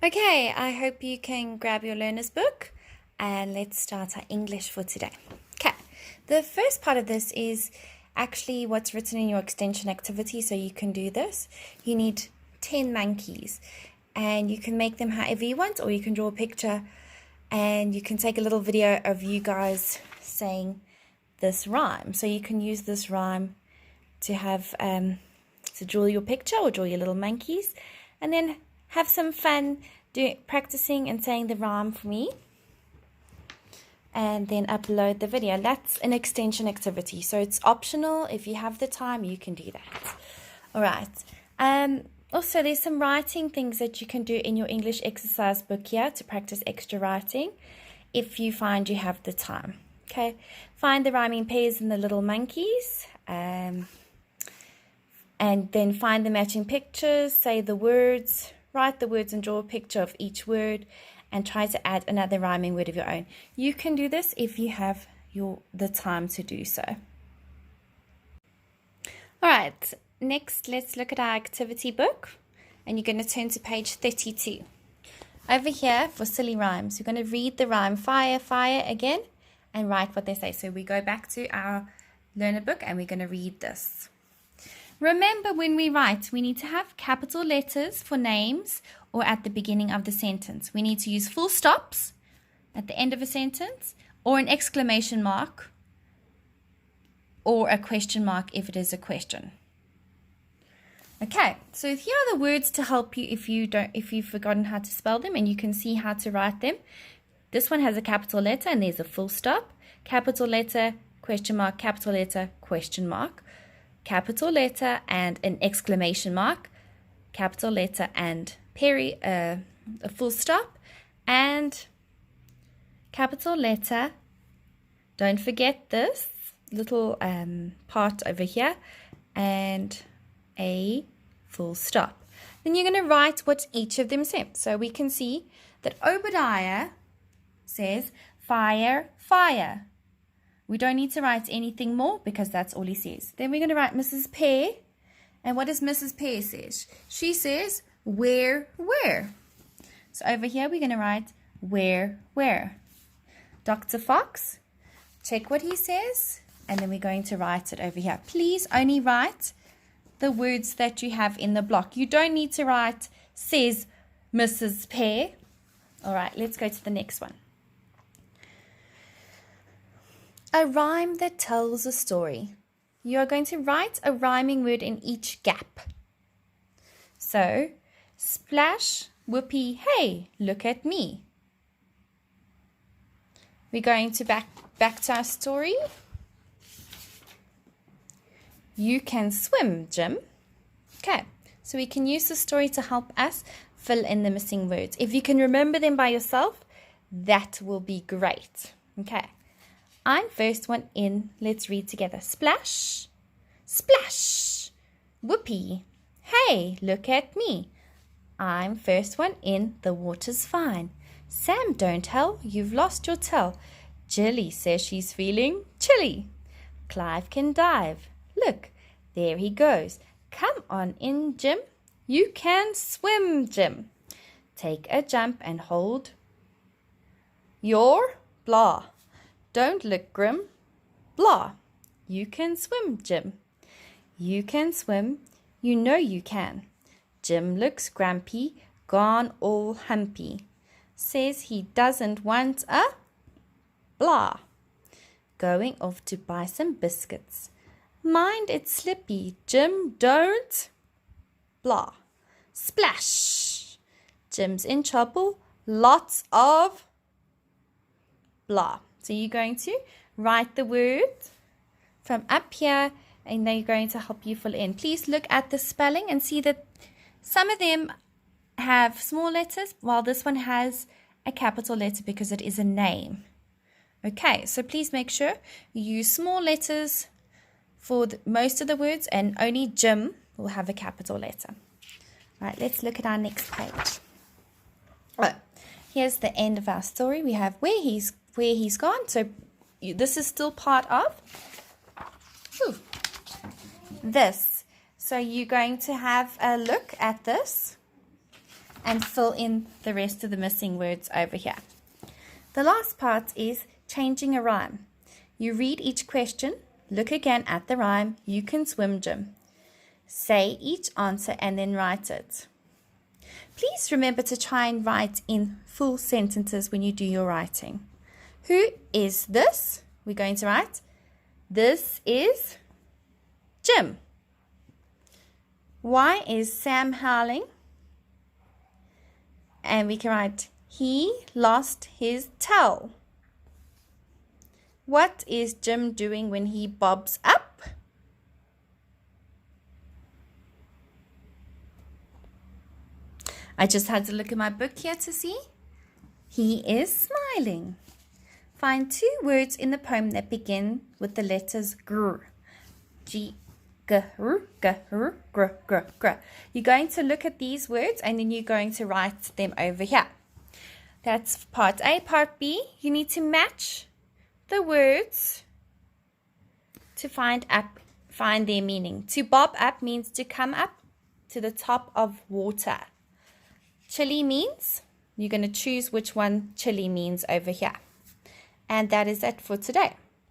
Okay, I hope you can grab your learner's book and let's start our English for today. Okay, the first part of this is actually what's written in your extension activity, so you can do this. You need 10 monkeys and you can make them however you want, or you can draw a picture and you can take a little video of you guys saying this rhyme. So you can use this rhyme to have to draw your picture or draw your little monkeys, and then have some fun practicing and saying the rhyme for me, and then upload the video. That's an extension activity, so it's optional. If you have the time, you can do that. All right. Also, there's some writing things that you can do in your English exercise book here to practice extra writing if you find you have the time. Okay, find the rhyming pairs and the little monkeys, and then find the matching pictures, say the words, write the words and draw a picture of each word, and try to add another rhyming word of your own. You can do this if you have the time to do so. All right, next let's look at our activity book, and you're going to turn to page 32. Over here for silly rhymes, you're going to read the rhyme fire, fire again and write what they say. So we go back to our learner book and we're going to read this. Remember, when we write, we need to have capital letters for names or at the beginning of the sentence. We need to use full stops at the end of a sentence, or an exclamation mark, or a question mark if it is a question. Okay, so here are the words to help you if you've forgotten how to spell them, and you can see how to write them. This one has a capital letter and there's a full stop. Capital letter, question mark, capital letter, question mark. Capital letter and an exclamation mark, capital letter and a full stop, and capital letter, don't forget this little part over here, and a full stop. Then you're going to write what each of them said. So we can see that Obadiah says fire, fire. We don't need to write anything more because that's all he says. Then we're going to write Mrs. Pear. And what does Mrs. Pear say? She says, where, where. So over here we're going to write where, where. Dr. Fox, check what he says. And then we're going to write it over here. Please only write the words that you have in the block. You don't need to write says Mrs. Pear. All right, let's go to the next one. A rhyme that tells a story. You are going to write a rhyming word in each gap. So, splash, whoopee, hey, look at me. We're going to back to our story. You can swim, Jim. Okay, so we can use the story to help us fill in the missing words. If you can remember them by yourself, that will be great. Okay. I'm first one in. Let's read together. Splash, splash, whoopee, hey, look at me. I'm first one in, the water's fine. Sam, don't tell, you've lost your tell. Jilly says she's feeling chilly. Clive can dive. Look, there he goes. Come on in, Jim. You can swim, Jim. Take a jump and hold your blah. Don't look grim. Blah. You can swim, Jim. You can swim. You know you can. Jim looks grumpy, gone all humpy. Says he doesn't want a blah. Going off to buy some biscuits. Mind it's slippy, Jim, don't blah. Splash. Jim's in trouble. Lots of blah. So you're going to write the words from up here, and they're going to help you fill in. Please look at the spelling and see that some of them have small letters, while this one has a capital letter because it is a name. Okay, so please make sure you use small letters for most of the words, and only Jim will have a capital letter. All right, let's look at our next page. Oh, here's the end of our story. We have where he's gone. So this is still part of this. So you're going to have a look at this. and fill in the rest of the missing words over here. The last part is changing a rhyme. You read each question, look again at the rhyme, you can swim, Jim. Say each answer and then write it. Please remember to try and write in full sentences when you do your writing. Who is this? We're going to write, this is Jim. Why is Sam howling? And we can write, he lost his towel. What is Jim doing when he bobs up? I just had to look at my book here to see. He is smiling. Find 2 words in the poem that begin with the letters gr. G, g, r, g, r, gr, gr, gr. You're going to look at these words and then you're going to write them over here. That's part A. Part B, you need to match the words to find their meaning. To bob up means to come up to the top of water. Chilly means, you're going to choose which one chilly means over here. And that is it for today.